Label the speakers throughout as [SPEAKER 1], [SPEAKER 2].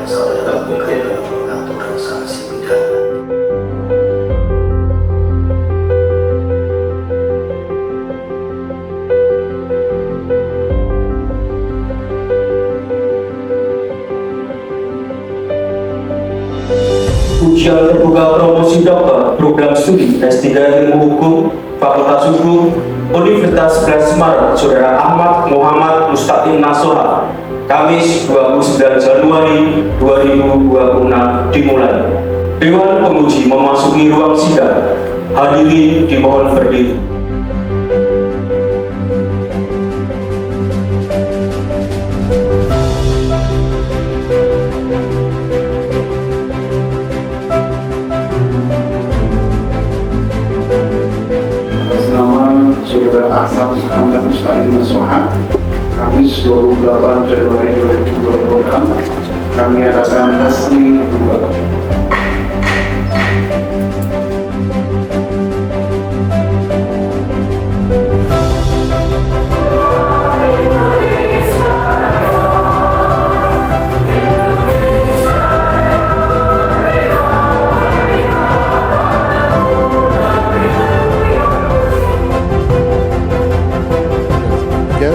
[SPEAKER 1] diperiksa oleh Komite Pengaturan Sanksi Pidana.
[SPEAKER 2] Ujian terbuka promosi doktor program studi S3 Ilmu Hukum Fakultas Hukum Universitas Semarang, Saudara Ahmad Muhammad Mustaqim Nasoha, Kamis 29 Januari 2026 dimulai. Dewan Penguji memasuki ruang sidang. Hadirin dimohon berdiri.
[SPEAKER 3] Saudara Ahmad Muhammad Mustaqim Nasoha, Kamis 28 Januari 2026, kami adakan resmi dua.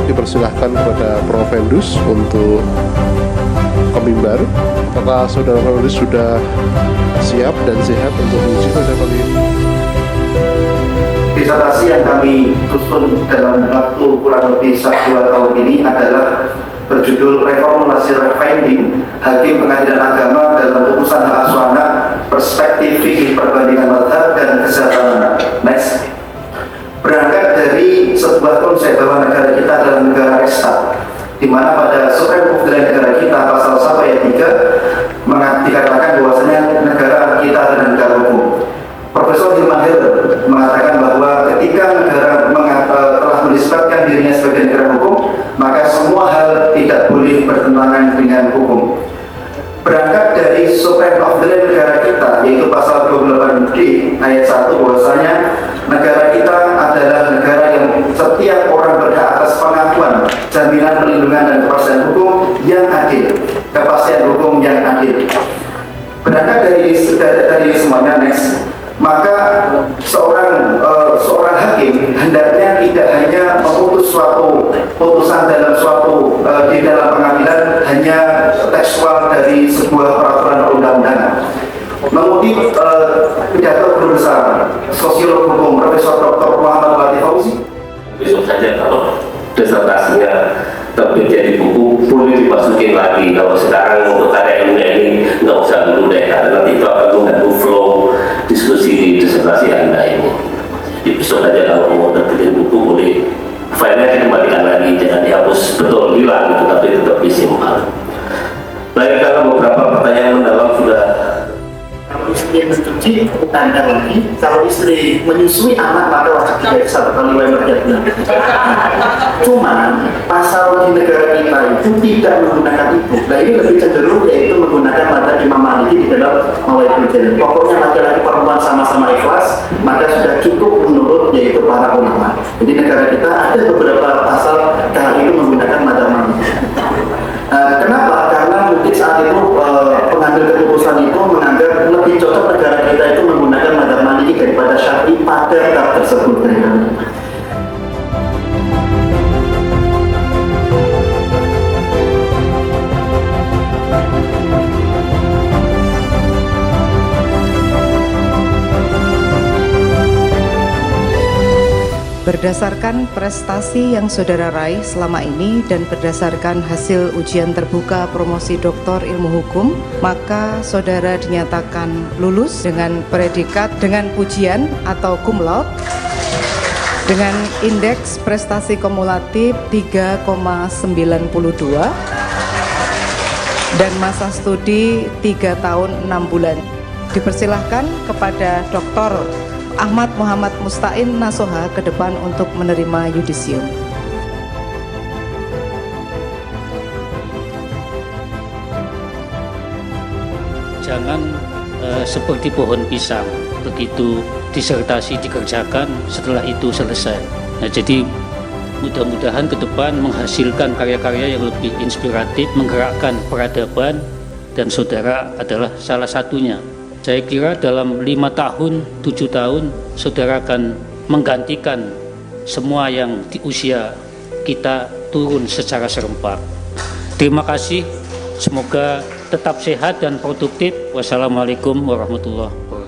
[SPEAKER 4] Dipersilahkan kepada Prof. Endus untuk kemimbar. Apakah Saudara Prof. Endus sudah siap dan sehat untuk menguji pada kali ini?
[SPEAKER 1] Disertasi yang kami susun dalam waktu kurang lebih 1-2 tahun ini adalah berjudul Reformulasi Finding Hakim Pengadilan Agama dalam Putusan Hak Asuh Anak, Perspektif Fikih Perbandingan Mazhab dan Kesehatan Anak. Next. Berangkat dari sebuah konsep bahwa negara kita adalah negara Resta, di mana pada Supreme Court negara kita pasal 1 ayat 3 dikatakan bahwasanya negara kita adalah negara hukum. Profesor Hilman Hilder mengatakan bahwa ketika negara telah menisbatkan dirinya sebagai negara hukum, maka semua hal tidak boleh bertentangan dengan hukum. Berangkat dari Supreme Court negara kita, yaitu pasal 28D ayat 1, bahwasanya negara kita adalah negara yang setiap orang berhak atas pengakuan, jaminan perlindungan dan kepastian hukum yang adil. Kepastian hukum yang adil. Berangkat dari semuanya, next, maka seorang hakim hendaknya tidak hanya memutus suatu putusan dalam di dalam pengadilan hanya tekstual dari sebuah peraturan perundang-undangan. Mengutip pidato guru besar sosiolog hukum Profesor Dr. Muhammad Latif Fauzi,
[SPEAKER 5] besok saja kalau disertasinya terbit jadi buku boleh dimasukin lagi. Kalau sekarang untuk karya ilmiah ini nggak usah dulu deh, karena nanti itu akan mengganggu flow diskusi disertasi Anda ini. Jadi besok aja kalau mau terbitin buku boleh filenya dikembalikan lagi, jangan dihapus betul hilang gitu, tapi tetap disimpan. Baik, kalau beberapa pertanyaan mendalam sudah.
[SPEAKER 1] kalau istri mencuci tanda lagi, kalau istri menyusui anak maka wajib diperiksa 1 kali WMR tiap bulan. Cuman pasal di negara kita itu tidak menggunakan itu. Nah ini lebih cenderung yaitu menggunakan madzhab Imam Maliki di dalam Mawaidul Jalil. Pokoknya laki-laki perempuan sama-sama ikhlas, maka sudah cukup menurut yaitu para ulama. Jadi negara kita ada beberapa pasal hal itu menggunakan madzhab Maliki. Kenapa? Karena mungkin saat itu pengambil keputusan itu menganggap lebih cocok negara kita itu menggunakan madzhab Maliki daripada Syafi'i pada tahap tersebut.
[SPEAKER 6] Berdasarkan prestasi yang saudara raih selama ini dan berdasarkan hasil ujian terbuka promosi doktor ilmu hukum, maka saudara dinyatakan lulus dengan predikat dengan pujian atau cum laude dengan indeks prestasi kumulatif 3,92 dan masa studi 3 tahun 6 bulan. Dipersilahkan kepada Dr. Ahmad Muhammad Mustaqim Nasoha ke depan untuk menerima yudisium.
[SPEAKER 7] Jangan seperti pohon pisang, begitu disertasi dikerjakan, setelah itu selesai. Nah, jadi mudah-mudahan ke depan menghasilkan karya-karya yang lebih inspiratif, menggerakkan peradaban dan saudara adalah salah satunya. Saya kira dalam 5 tahun, 7 tahun, saudara akan menggantikan semua yang di usia kita turun secara serempak. Terima kasih, semoga tetap sehat dan produktif. Wassalamualaikum warahmatullahi wabarakatuh.